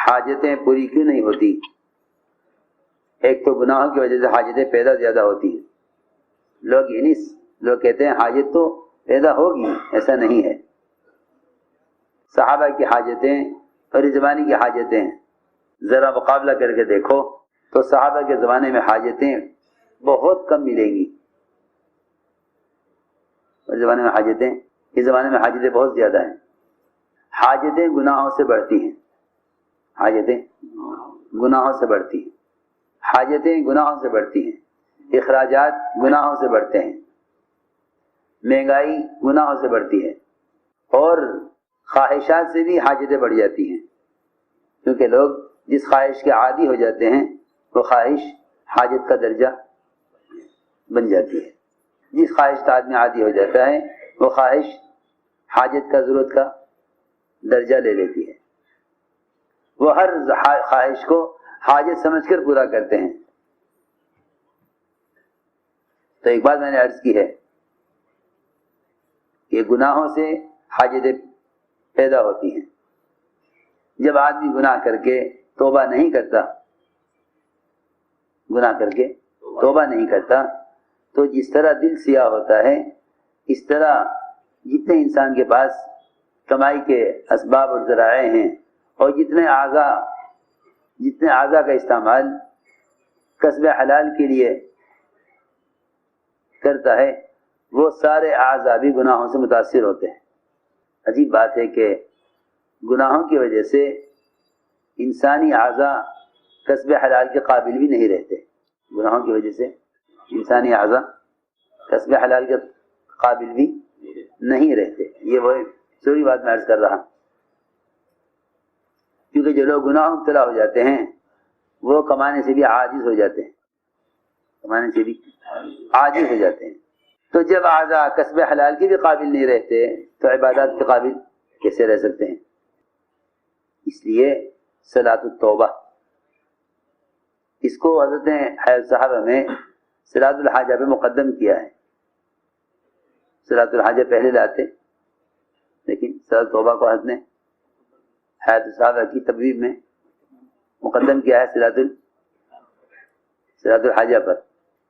حاجتیں پوری کیوں نہیں ہوتی؟ ایک تو گناہوں کی وجہ سے حاجتیں پیدا زیادہ ہوتی ہیں. لوگ کہتے ہیں حاجت تو پیدا ہوگی، ایسا نہیں ہے. صحابہ کی حاجتیں اور اس زمانے کی حاجتیں ذرا مقابلہ کر کے دیکھو تو صحابہ کے زمانے میں حاجتیں بہت کم ملیں گی، اور اس زمانے میں حاجتیں بہت زیادہ ہیں. حاجتیں گناہوں سے بڑھتی ہیں، حاجتیں گناہوں سے بڑھتی ہیں، حاجتیں گناہوں سے بڑھتی ہیں، اخراجات گناہوں سے بڑھتے ہیں، مہنگائی گناہوں سے بڑھتی ہے، اور خواہشات سے بھی حاجتیں بڑھ جاتی ہیں. کیونکہ لوگ جس خواہش کے عادی ہو جاتے ہیں وہ خواہش حاجت کا درجہ بن جاتی ہے. جس خواہش کا آدمی عادی ہو جاتا ہے وہ خواہش حاجت کا ضرورت کا درجہ لے لیتی ہے. وہ ہر خواہش کو حاجت سمجھ کر پورا کرتے ہیں. تو ایک بات میں نے عرض کی ہے کہ گناہوں سے حاجتیں پیدا ہوتی ہیں. جب آدمی گناہ کر کے توبہ نہیں کرتا تو جس طرح دل سیاہ ہوتا ہے، اس طرح جتنے انسان کے پاس کمائی کے اسباب اور ذرائع ہیں اور جتنے اعضاء کا استعمال کسب حلال کے لیے کرتا ہے، وہ سارے اعضاء بھی گناہوں سے متاثر ہوتے ہیں. عجیب بات ہے کہ گناہوں کی وجہ سے انسانی اعضاء کسب حلال کے قابل بھی نہیں رہتے. گناہوں کی وجہ سے انسانی اعضاء کسب حلال کے قابل بھی نہیں رہتے. یہ وہ سوری بات میں عرض کر رہا ہوں. کیونکہ جو لوگ گناہوں میں مبتلا ہو جاتے ہیں وہ کمانے سے بھی عاجز ہو جاتے ہیں. تو جب اعضاء کسب حلال کے بھی قابل نہیں رہتے تو عبادات کے قابل کیسے رہ سکتے ہیں؟ اس لیے صلاۃ التوبہ، اس کو حضرت حیض صاحبہ میں صلاۃ الحاجہ پہ مقدم کیا ہے. صلاۃ الحاجہ پہلے لاتے، لیکن صلاۃ التوبہ کو حضرت نے حیض صاحبہ کی تبویب میں مقدم کیا ہے صلاۃ الحاجہ پر.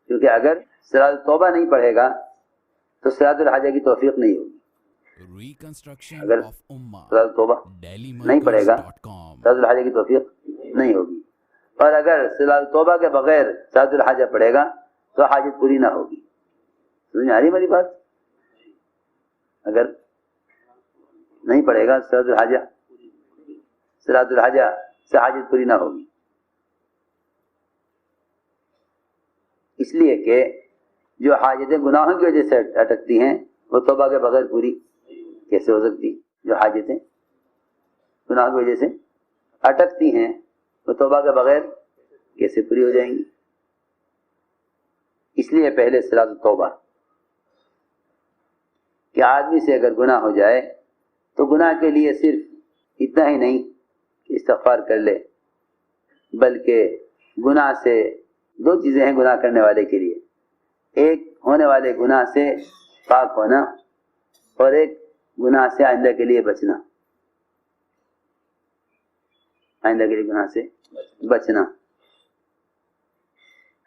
کیونکہ اگر صلاۃ التوبہ نہیں پڑھے گا تو صلاۃ الحاجہ کی توفیق نہیں ہوگی. اگر صلاۃ التوبہ نہیں پڑھے گا صلاۃ الحاجہ کی توفیق نہیں ہوگی، اور اگر صلاۃ التوبہ کے بغیر صلاۃ الحاجہ پڑھے گا تو حاجت پوری نہ ہوگی. سمجھ میں آ رہی ہماری بات؟ اگر نہیں پڑھے گا صلاۃ الحاجہ سے حاجت پوری نہ ہوگی. اس لیے کہ جو حاجتیں گناہوں کی وجہ سے اٹکتی ہیں وہ توبہ کے بغیر پوری کیسے ہو سکتی؟ جو حاجتیں گناہوں کی وجہ سے اٹکتی ہیں وہ توبہ کے بغیر کیسے پوری ہو جائیں گی؟ اس لیے پہلے صلاۃ التوبہ کہ آدمی سے اگر گناہ ہو جائے تو گناہ کے لیے صرف اتنا ہی نہیں کہ استغفار کر لے، بلکہ گناہ سے دو چیزیں ہیں گناہ کرنے والے کے لیے. ایک ہونے والے گناہ سے پاک ہونا، اور ایک گناہ سے آئندہ کے لیے بچنا. آئندہ کے لیے گناہ سے بچنا.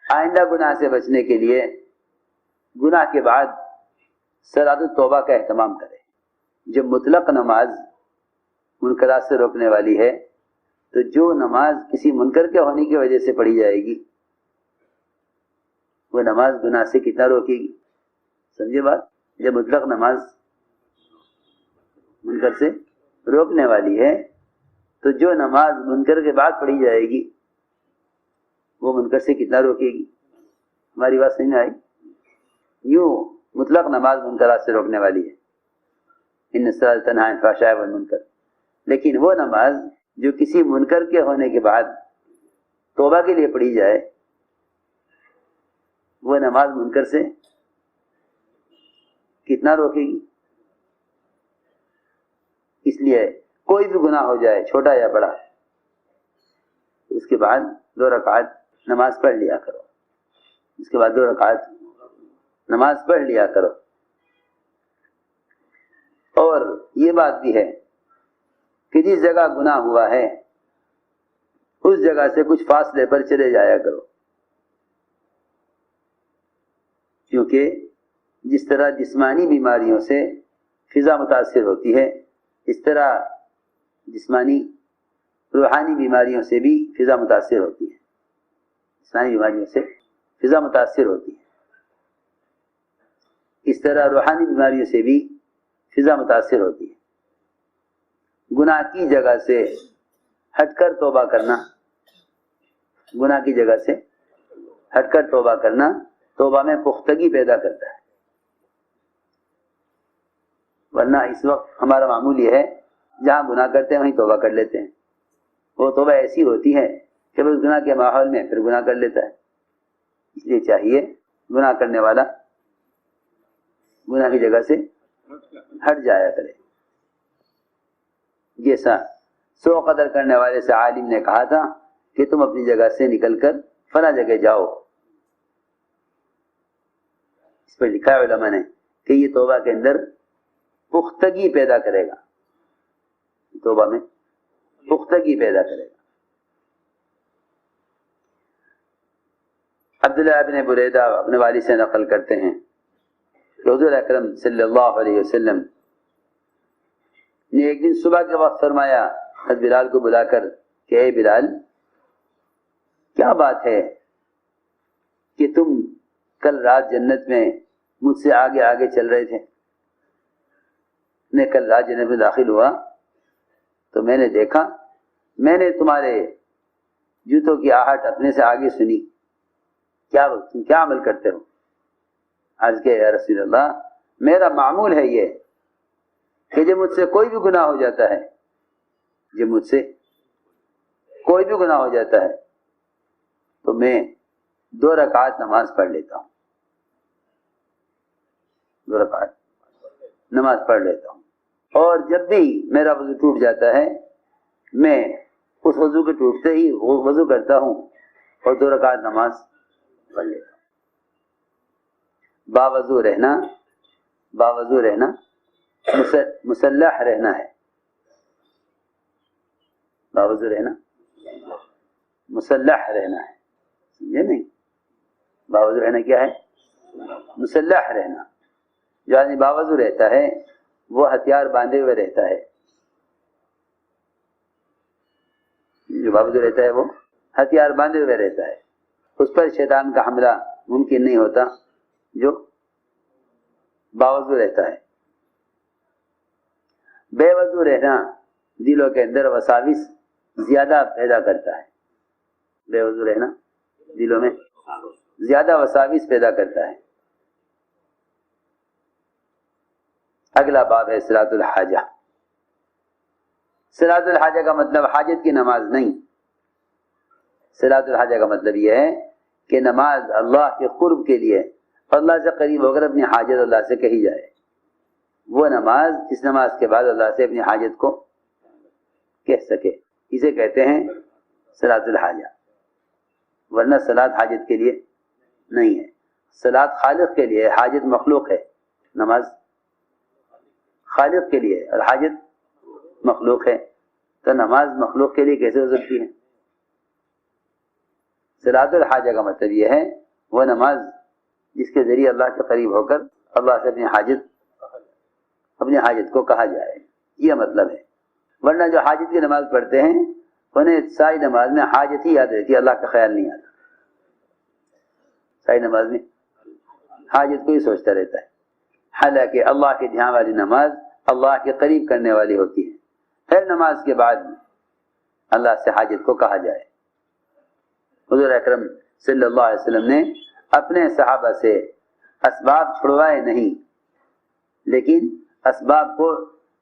آئندہ گناہ سے بچنے کے لیے گناہ کے بعد صلاۃ التوبہ کا اہتمام کرے. جب مطلق نماز منکرات سے روکنے والی ہے تو جو نماز کسی منکر کے ہونے کی وجہ سے پڑھی جائے گی وہ نماز گناہ سے کتنا روکے گی؟ سمجھے بات؟ جب مطلق نماز منکر سے روکنے والی ہے تو جو نماز منکر کے بعد پڑھی جائے گی وہ منکر سے کتنا روکے گی؟ ہماری بات سمجھ میں آئی؟ یوں مطلق نماز منکرات سے روکنے والی ہے، ان الصلاۃ تنہی عن الفحشاء والمنکر. لیکن وہ نماز جو کسی منکر کے ہونے کے بعد توبہ کے لیے پڑھی جائے وہ نماز منکر سے کتنا روکے گی؟ اس لیے کوئی بھی گناہ ہو جائے چھوٹا یا بڑا، اس کے بعد 2 رکعت نماز پڑھ لیا کرو. اس کے بعد 2 رکعت نماز پڑھ لیا کرو. اور یہ بات بھی ہے کہ جس جگہ گناہ ہوا ہے اس جگہ سے کچھ فاصلے پر چلے جایا کرو، کیونکہ جس طرح جسمانی بیماریوں سے فضا متاثر ہوتی ہے، اس طرح جسمانی روحانی بیماریوں سے بھی فضا متاثر ہوتی ہے، جسمانی بیماریوں سے فضا متاثر ہوتی ہے، اس طرح روحانی بیماریوں سے بھی فضا متاثر ہوتی ہے۔ گناہ کی جگہ سے ہٹ کر توبہ کرنا، گناہ کی جگہ سے ہٹ کر توبہ کرنا توبہ میں پختگی پیدا کرتا ہے، ورنہ اس وقت ہمارا معمول یہ ہے جہاں گناہ کرتے ہیں وہیں توبہ کر لیتے ہیں، وہ توبہ ایسی ہوتی ہے کہ بس گناہ کے ماحول میں پھر گناہ کر لیتا ہے۔ اس لیے چاہیے گناہ کرنے والا گناہ کی جگہ سے ہٹ جایا کرے۔ جیسا سو قدر کرنے والے سے عالم نے کہا تھا کہ تم اپنی جگہ سے نکل کر فلاں جگہ جاؤ، اس پر لکھا ہے علماء نے کہ یہ توبہ کے اندر پختگی پیدا کرے گا، توبہ میں پختگی پیدا کرے گا۔ عبداللہ ابن بریدہ اپنے والد سے نقل کرتے ہیں کہ حضور اکرم صلی اللہ علیہ وسلم نے ایک دن صبح کے وقت فرمایا حضرت بلال کو بلا کر کہ اے بلال، کیا بات ہے کہ تم کل رات جنت میں مجھ سے آگے آگے چل رہے تھے؟ میں کل رات جنت میں داخل ہوا تو میں نے دیکھا، میں نے تمہارے جوتوں کی آہٹ اپنے سے آگے سنی، تم کیا عمل کرتے ہو؟ عرض کہ یا رسول اللہ، میرا معمول ہے یہ کہ جب مجھ سے کوئی بھی گناہ ہو جاتا ہے، جب مجھ سے کوئی بھی گناہ ہو جاتا ہے تو میں 2 رکعت نماز پڑھ لیتا ہوں، 2 رکعت نماز پڑھ لیتا ہوں، اور جب بھی میرا وضو ٹوٹ جاتا ہے میں اس وضو کے ٹوٹتے ہی وضو کرتا ہوں اور 2 رکعت نماز پڑھ لیتا ہوں۔ باوضو رہنا، باوضو رہنا مسلح رہنا ہے، باوضو رہنا مسلح رہنا ہے، سمجھے نہیں؟ باوضو رہنا کیا ہے؟ مسلح رہنا۔ جو آدمی باوضو رہتا ہے وہ ہتھیار باندھے ہوئے رہتا ہے، جو باوضو رہتا ہے وہ ہتھیار باندھے ہوئے رہتا ہے، اس پر شیطان کا حملہ ممکن نہیں ہوتا جو باوضو رہتا ہے۔ بے وضو رہنا دلوں کے اندر وساوس زیادہ پیدا کرتا ہے، بے وضو رہنا دلوں میں زیادہ وساوس پیدا کرتا ہے۔ اگلا باب ہے صلاۃ الحاجہ۔ صلاۃ الحاجہ کا مطلب حاجت کی نماز نہیں، صلاۃ الحاجہ کا مطلب یہ ہے کہ نماز اللہ کے قرب کے لیے، اللہ سے قریب ہو کر اپنی حاجت اللہ سے کہی جائے، وہ نماز جس نماز کے بعد اللہ سے اپنی حاجت کو کہہ سکے، اسے کہتے ہیں صلاۃ الحاجہ۔ ورنہ صلاۃ حاجت کے لیے نہیں ہے، صلاۃ خالق کے لیے، حاجت مخلوق ہے، نماز خالق کے لیے اور حاجت مخلوق ہے، تو نماز مخلوق کے لیے کیسے ہو سکتی ہے؟ صلاۃ الحاجہ کا مطلب یہ ہے وہ نماز جس کے ذریعے اللہ کے قریب ہو کر اللہ سے اپنی حاجت کو کہا جائے، یہ مطلب ہے۔ ورنہ جو حاجت کی نماز پڑھتے ہیں انہیں ساری نماز میں حاجت ہی یاد رہتی ہے، اللہ کا خیال نہیں آتا، ساری نماز میں حاجت کو ہی سوچتا رہتا ہے، حالانکہ اللہ کے دھیان والی نماز اللہ کے قریب کرنے والی ہوتی ہے۔ پھر نماز کے بعد اللہ سے حاجت کو کہا جائے۔ حضور اکرم صلی اللہ علیہ وسلم نے اپنے صحابہ سے اسباب چھڑوائے نہیں، لیکن اسباب کو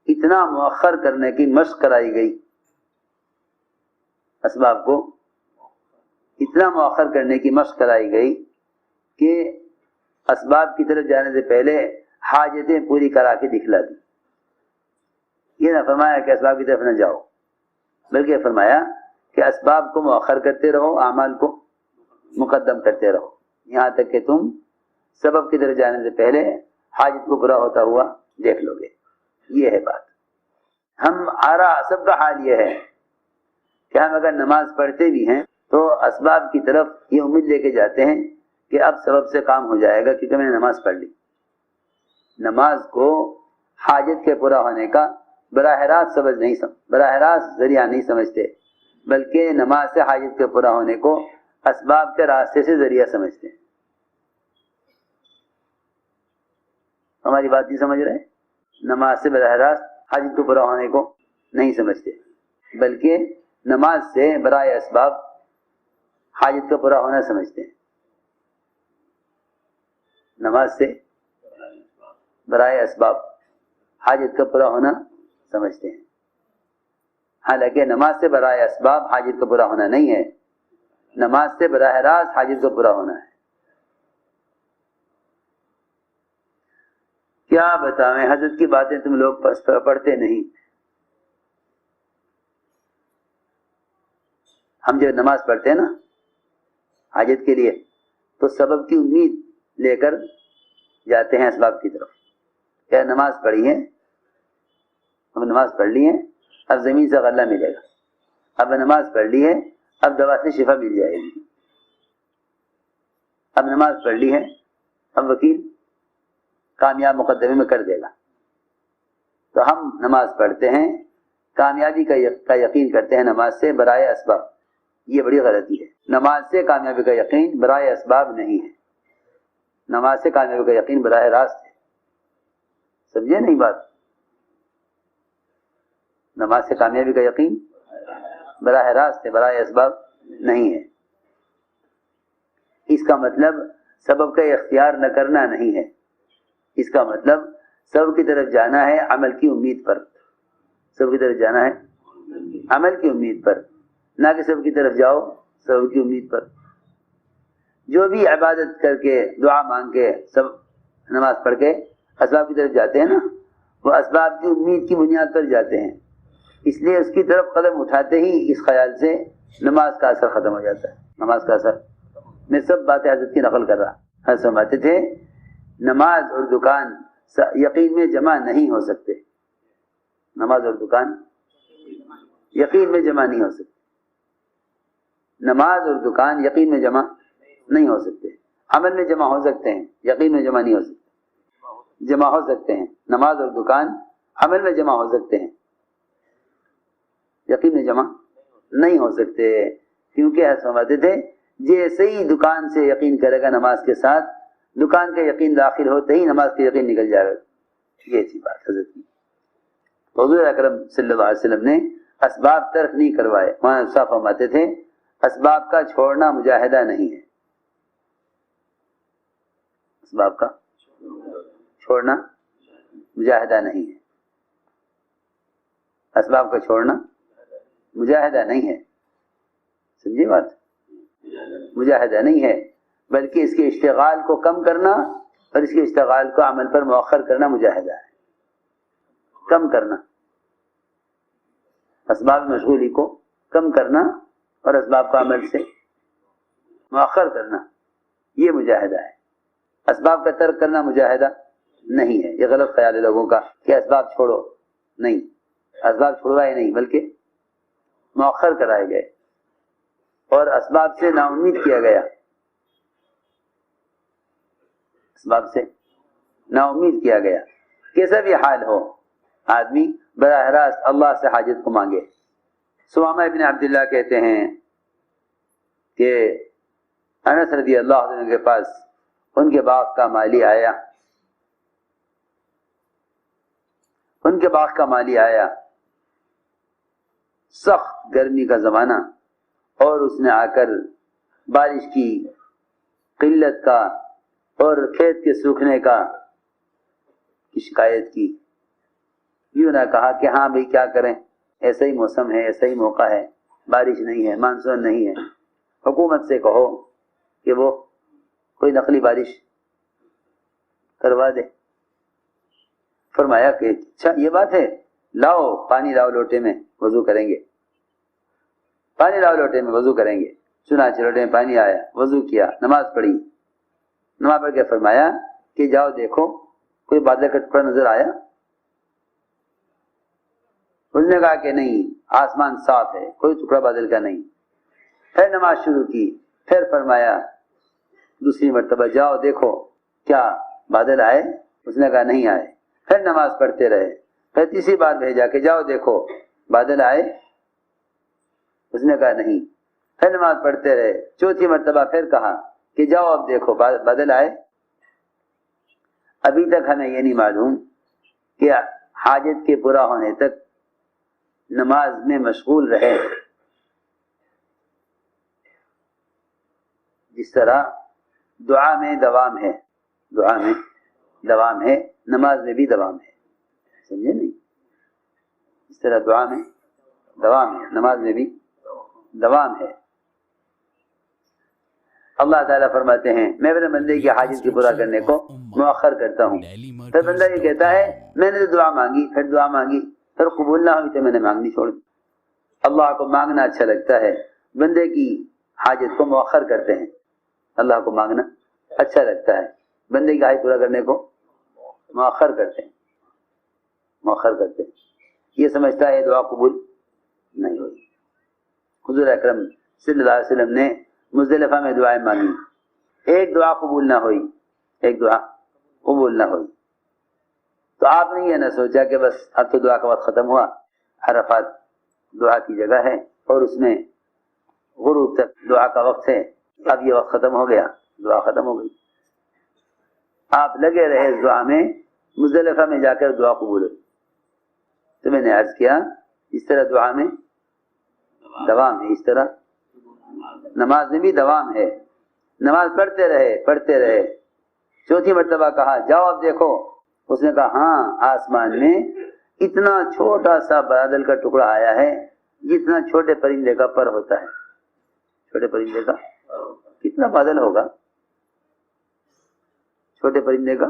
اتنا مؤخر کرنے کی مشق کرائی گئی، اسباب کو اتنا مؤخر کرنے کی مشق کرائی گئی کہ اسباب کی طرف جانے سے پہلے حاجتیں پوری کرا کے دکھلا دی۔ یہ نہ فرمایا کہ اسباب کی طرف نہ جاؤ، بلکہ فرمایا کہ اسباب کو مؤخر کرتے رہو، اعمال کو مقدم کرتے رہو، یہاں تک کہ تم سبب کی طرف جانے سے پہلے حاجت کو پورا ہوتا ہوا دیکھ لو گے۔ یہ ہے بات۔ ہم سب کا حال یہ ہے کہ ہم اگر نماز پڑھتے بھی ہیں تو اسباب کی طرف یہ امید لے کے جاتے ہیں کہ اب سبب سے کام ہو جائے گا کیونکہ میں نے نماز پڑھ لی. نماز کو حاجت کے پورا ہونے کا براہ راست براہ راست ذریعہ نہیں سمجھتے، بلکہ نماز سے حاجت کے پورا ہونے کو اسباب کے راستے سے ذریعہ سمجھتے ہیں. ہماری بات نہیں سمجھ رہے؟ نماز سے براہ راست حاجت کو پورا ہونے کو نہیں سمجھتے، بلکہ نماز سے برائے اسباب حاجت کا پورا ہونا سمجھتے ہیں. نماز سے برائے اسباب حاجت کا پورا ہونا سمجھتے ہیں، حالانکہ نماز سے برائے اسباب حاجت کا پورا ہونا نہیں ہے، نماز سے براہ راست حاجت کا پورا ہونا ہے. کیا بتائیں حضرت کی باتیں تم لوگ پڑھتے نہیں. ہم جب نماز پڑھتے ہیں نا حاجت کے لیے تو سبب کی امید لے کر جاتے ہیں اسباب کی طرف. کیا نماز پڑھی ہے، ہم نماز پڑھ لی ہے، اب زمین سے غلہ ملے گا. اب نماز پڑھ لی ہے، اب دوا سے شفا مل جائے گی. اب نماز پڑھ لی ہے، اب وکیل کامیاب مقدمے میں کر دے گا. تو ہم نماز پڑھتے ہیں، کامیابی کا یقین کرتے ہیں نماز سے برائے اسباب. یہ بڑی غلطی ہے. نماز سے کامیابی کا یقین برائے اسباب نہیں ہے، نماز سے کامیابی کا یقین براہ راست ہے. سمجھے نہیں بات؟ نماز سے کامیابی کا یقین براہ راست ہے، برائے اسباب نہیں ہے. اس کا مطلب سبب کا اختیار نہ کرنا نہیں ہے، اس کا مطلب سبب کی طرف جانا ہے عمل کی امید پر. سبب کی طرف جانا ہے عمل کی امید پر، نہ کہ سبب کی طرف جاؤ سبب کی امید پر. جو بھی عبادت کر کے دعا مانگ کے سب نماز پڑھ کے اسباب کی طرف جاتے ہیں نا، وہ اسباب کی امید کی بنیاد پر جاتے ہیں. اس لیے اس کی طرف قدم اٹھاتے ہی اس خیال سے نماز کا اثر ختم ہو جاتا ہے. نماز کا اثر، میں سب باتیں حضرت کی نقل کر رہا. حضرت فرماتے تھے نماز اور دکان یقین میں جمع نہیں ہو سکتے. نماز اور دکان یقین میں جمع نہیں ہو سکتے. نماز اور دکان یقین میں جمع نہیں ہو سکتے. عمل میں جمع ہو سکتے ہیں، یقین میں جمع نہیں ہو سکتے. جمع ہو سکتے ہیں، نماز اور دکان عمل میں جمع ہو سکتے ہیں، یقین میں جمع نہیں ہو سکتے. کیونکہ ایسا فرماتے تھے جیسے ہی دکان سے یقین کرے گا نماز کے ساتھ، دکان کا یقین داخل ہوتے ہی نماز کا یقین نکل جائے گا. یہ تھی بات حضرت کی. حضور اکرم صلی اللہ علیہ وسلم نے اسباب ترک نہیں کروائے. وہاں صاف فرماتے تھے اسباب کا چھوڑنا مجاہدہ نہیں ہے. اسباب کا چھوڑنا مجاہدہ نہیں ہے. اسباب کا چھوڑنا مجاہدہ نہیں ہے. سمجھے بات؟ مجاہدہ نہیں ہے، بلکہ اس کے اشتغال کو کم کرنا اور اس کے اشتغال کو عمل پر مؤخر کرنا مجاہدہ ہے. کم کرنا، اسباب مشغولی کو کم کرنا اور اسباب کا عمل سے مؤخر کرنا، یہ مجاہدہ ہے. اسباب کا ترک کرنا مجاہدہ نہیں ہے. یہ غلط خیال ہے لوگوں کا کہ اسباب چھوڑو. نہیں، اسباب چھوڑوائے نہیں بلکہ مؤخر کرائے گئے اور اسباب سے نا امید کیا گیا. اسباب سے نا امید کیا گیا. کیسا بھی حال ہو آدمی براہ راست اللہ سے حاجت کو مانگے. سمامہ ابن عبداللہ کہتے ہیں کہ انس رضی اللہ عنہ کے پاس ان کے باغ کا مالی آیا. ان کے باغ کا مالی آیا، سخت گرمی کا زمانہ، اور اس نے آ کر بارش کی قلت کا اور کھیت کے سوکھنے کا شکایت کی. یوں نہ کہا کہ ہاں بھئی کیا کریں، ایسا ہی موسم ہے، ایسا ہی موقع ہے، بارش نہیں ہے، مانسون نہیں ہے. حکومت سے کہو کہ وہ کوئی نقلی بارش کروا دے. فرمایا کہ اچھا یہ بات ہے، لاؤ پانی لاؤ لوٹے میں، وضو کریں گے. پانی لاؤ لوٹے میں، وضو کریں گے. چنانچہ لوٹے میں پانی آیا، وضو کیا، نماز پڑھی. نماز پڑھ کے فرمایا کہ جاؤ دیکھو کوئی بادل کا ٹکڑا نظر آیا. اس نے کہا کہ نہیں، آسمان صاف ہے، کوئی ٹکڑا بادل کا نہیں. پھر نماز شروع کی. پھر فرمایا دوسری مرتبہ جاؤ دیکھو کیا بادل آئے؟ اس نے کہا نہیں آئے. پھر نماز پڑھتے رہے. پھر تیسری بار بھیجا کہ جاؤ دیکھو بادل آئے؟ اس نے کہا نہیں. پھر نماز پڑھتے رہے. چوتھی مرتبہ پھر کہا کہ جاؤ اب دیکھو بادل آئے؟ ابھی تک ہمیں یہ نہیں معلوم کہ حاجت کے پورا ہونے تک نماز میں مشغول رہے. جس طرح دعا میں دوام ہے، دعا میں دوام ہے، نماز میں بھی دوام ہے. سمجھے نہیں؟ اس طرح دعا میں دوام ہے، نماز میں بھی دوام ہے. اللہ تعالیٰ فرماتے ہیں میں اپنے بندے کی حاجت کو پورا کرنے کو مؤخر کرتا ہوں. پھر بندہ یہ کہتا ہے میں نے دعا مانگی، پھر دعا مانگی، پھر قبول نہ ہوئی تو میں نے مانگنی چھوڑ دی. اللہ کو مانگنا اچھا لگتا ہے، بندے کی حاجت کو مؤخر کرتے ہیں. اللہ کو مانگنا اچھا لگتا ہے، بندے کی حاجت پورا کرنے کو مؤخر کرتے ہیں، مؤخر کرتے ہیں. یہ سمجھتا ہے دعا قبول نہیں ہوئی. حضور اکرم صلی اللہ علیہ وسلم نے مزدلفہ میں دعائیں مانگی، ایک دعا قبول نہ ہوئی، ایک دعا قبول نہ ہوئی. تو آپ نے یہ نہ سوچا کہ بس اب تو دعا کا وقت ختم ہوا، عرفات دعا کی جگہ ہے اور اس میں غروب تک دعا کا وقت ہے، اب یہ وقت ختم ہو گیا، دعا ختم ہو گئی. آپ لگے رہے اس دعا میں، مزدلفہ میں جا کر دعا قبول ہوئی. تو میں نے عرض کیا اس طرح دعا میں دوام ہے، اس طرح نماز میں بھی دوام ہے. نماز پڑھتے رہے. چوتھی مرتبہ کہا جاؤ اب دیکھو. اس نے کہا ہاں آسمان میں اتنا چھوٹا سا بادل کا ٹکڑا آیا ہے جتنا چھوٹے پرندے کا پر ہوتا ہے. چھوٹے پرندے کا کتنا بادل ہوگا؟ چھوٹے پرندے کا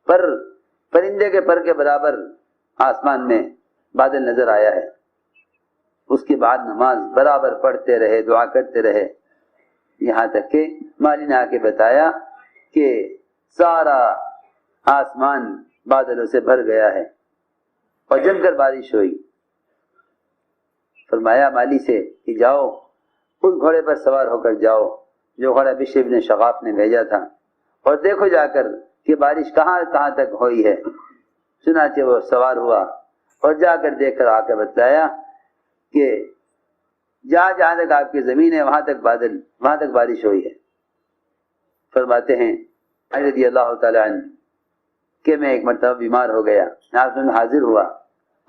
پر، پرندے کے پر کے برابر آسمان میں بادل نظر آیا ہے. اس کے بعد نماز برابر پڑھتے رہے، دعا کرتے رہے، یہاں تک کہ مالی نے آ کے بتایا کہ سارا آسمان بادلوں سے بھر گیا ہے اور جم کر بارش ہوئی. فرمایا مالی سے کہ جاؤ اس گھوڑے پر سوار ہو کر جاؤ جو گھوڑا بشر بن شغاف نے بھیجا تھا، اور دیکھو جا کر کہ بارش کہاں کہاں تک ہوئی ہے. چنانچہ وہ سوار ہوا اور جا کر دیکھ کر آ کے بتلایا کہ جہاں تک آپ کی زمین ہے وہاں تک بارش ہوئی ہے. فرماتے ہیں رضی اللہ تعالیٰ عنہ کہ میں ایک مرتبہ بیمار ہو گیا، آپ میں حاضر ہوا،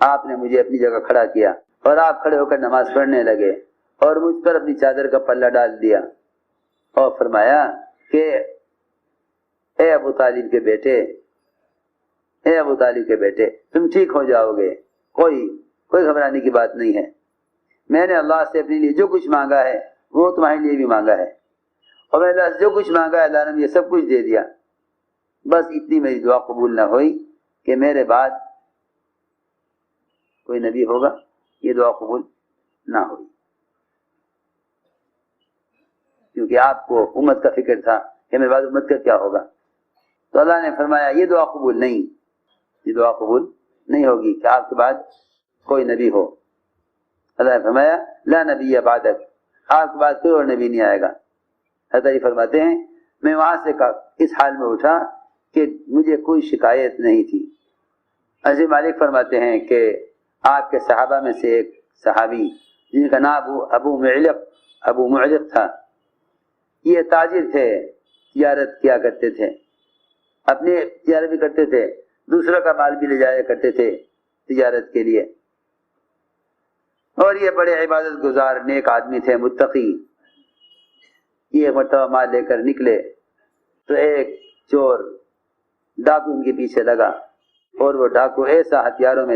آپ نے مجھے اپنی جگہ کھڑا کیا اور آپ کھڑے ہو کر نماز پڑھنے لگے اور مجھ پر اپنی چادر کا پلہ ڈال دیا اور فرمایا کہ اے ابو طالب کے بیٹے، اے ابو طالب کے بیٹے تم ٹھیک ہو جاؤ گے، کوئی گھبرانے کی بات نہیں ہے. میں نے اللہ سے اپنے لیے جو کچھ مانگا ہے وہ تمہارے لیے بھی مانگا ہے، اور میں اللہ سے جو کچھ مانگا ہے اللہ نے مجھے سب کچھ دے دیا. بس اتنی میری دعا قبول نہ ہوئی کہ میرے بعد کوئی نبی ہوگا، یہ دعا قبول نہ ہوئی. کیونکہ آپ کو امت کا فکر تھا کہ میرے بعد امت کا کیا ہوگا. تو اللہ نے فرمایا یہ دعا قبول نہیں، یہ دعا قبول نہیں ہوگی کہ آپ کے بعد کوئی نبی ہو. اللہ نے فرمایا لا نبی بعدک، آپ کے بعد کوئی اور نبی نہیں آئے گا. حضرت علی فرماتے ہیں میں وہاں سے اس حال میں اٹھا کہ مجھے کوئی شکایت نہیں تھی. عزیز مالک فرماتے ہیں کہ آپ کے صحابہ میں سے ایک صحابی جن کا نام ابو معلق تھا، یہ تاجر تھے، تجارت کیا کرتے تھے، اپنے تجارت بھی کرتے تھے، دوسروں کا مال بھی لے جایا کرتے تھے تجارت کے لیے، اور یہ بڑے عبادت گزار نیک آدمی تھے، متقی. یہ مرتبہ مال لے کر نکلے تو ایک چور ڈاکو ان کے پیچھے لگا، اور وہ ڈاکو ایسا ہتھیاروں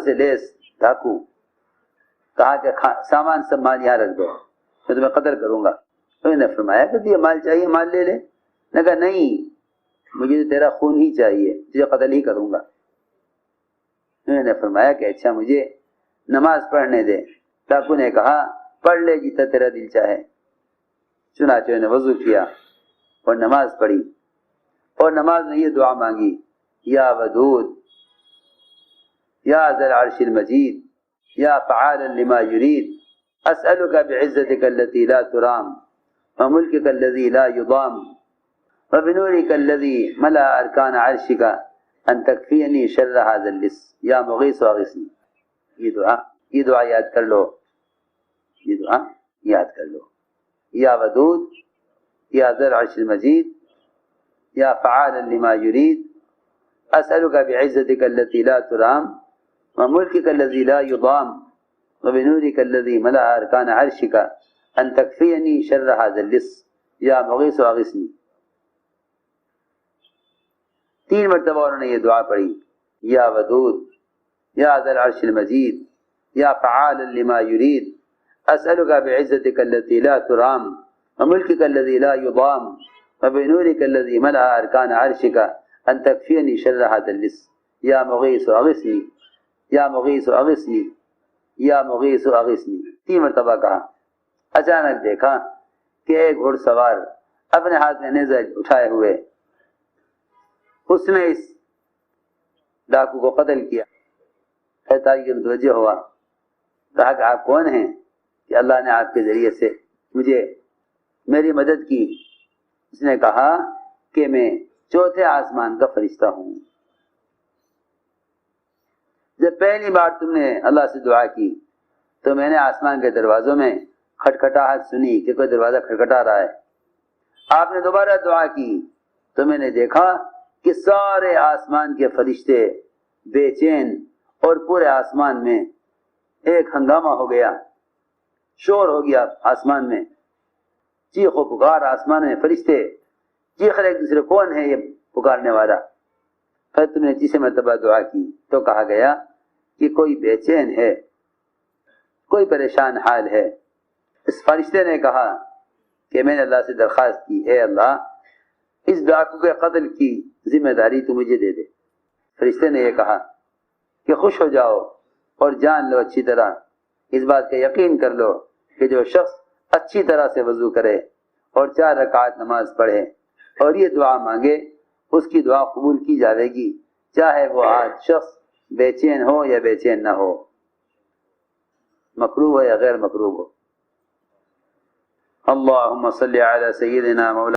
سے لیس ڈاکو، کہا کہ سامان سب مال یہاں رکھ دو، میں تمہیں قتل کروں گا. تو انہوں نے فرمایا کہ یہ مال چاہیے، مال لے لے. نے کہا نہیں، مجھے تو تیرا خون ہی چاہیے، تجھے قتل ہی کروں گا. انہوں نے فرمایا کہ اچھا مجھے نماز پڑھنے دے. ڈاکو نے کہا پڑھ لے جتنا تیرا دل چاہے. چنانچہ انہوں نے وضو کیا اور نماز پڑھی، اور نماز میں یہ دعا مانگی یا ودود یا ذا العرش المجید یا فعالا لما يريد اسألك بعزتك التي لا ترام وملكك الذي لا يضام وبنورك الذي ملأ ارکان عرشك ان تکفینی شر هذا اللص یا مغیث اغثنی. یہ دعا یاد کر لو، یہ دعا یاد کر لو. یا ودود یا ذا العرش المجید یا فعالا لما يريد اسألك بعزتك التي لا ترام وملكك الذي لا يضام وبنورك الذي ملأ ارکان عرشك ان تکفینی شر هذا اللص یا مغیث اغثنی. 3 مرتبہ انہوں نے یہ دعا پڑھی، یا ودود یا ذا العرش المجید یا فعالا لما يريد اسألك بعزتك التي لا ترام وملكك الذي لا يضام وبنورك الذي ملأ ارکان عرشك ان تکفینی شر هذا اللص یا مغیث اغثنی یا مغیث اغثنی یا مغیث اغثنی. 3 مرتبہ کہا. اچانک دیکھا کہ ایک گھڑ سوار اپنے ہاتھ میں نیزہ اٹھائے ہوئے اس نے اس ڈاکو کو قتل کیا. تاریخ متوجہ ہوا، کہا کہ آپ کون ہیں کہ اللہ نے آپ کے ذریعے سے مجھے میری مدد کی. اس نے کہا کہ میں 4تھے آسمان کا فرشتہ ہوں. جب پہلی بار تم نے اللہ سے دعا کی تو میں نے آسمان کے دروازوں میں کھٹکھٹاہٹ سنی کہ کوئی دروازہ کھٹکھٹا رہا ہے. آپ نے دوبارہ دعا کی تو میں نے دیکھا کہ سارے آسمان کے فرشتے بے چین اور پورے آسمان میں ایک ہنگامہ ہو گیا، شور ہو گیا آسمان میں، چیخ و پکار آسمان میں، فرشتے چیخ رہے ایک دوسرے، کون ہے یہ پکارنے والا؟ پھر تم نے 3 مرتبہ دعا کی تو کہا گیا کہ کوئی بے چین ہے، کوئی پریشان حال ہے. اس فرشتے نے کہا کہ میں نے اللہ سے درخواست کی، اے اللہ اس ڈاکو کے قتل کی ذمہ داری تو مجھے دے دے. فرشتے نے یہ کہا کہ خوش ہو جاؤ اور جان لو اچھی طرح، اس بات کا یقین کر لو کہ جو شخص اچھی طرح سے وضو کرے اور 4 رکعت نماز پڑھے اور یہ دعا مانگے اس کی دعا قبول کی جاوے گی، چاہے وہ آج شخص بے چین ہو یا بے چین نہ ہو، مکروہ ہو یا غیر مکروہ ہو. اللہم صلی علی سیدنا مولانا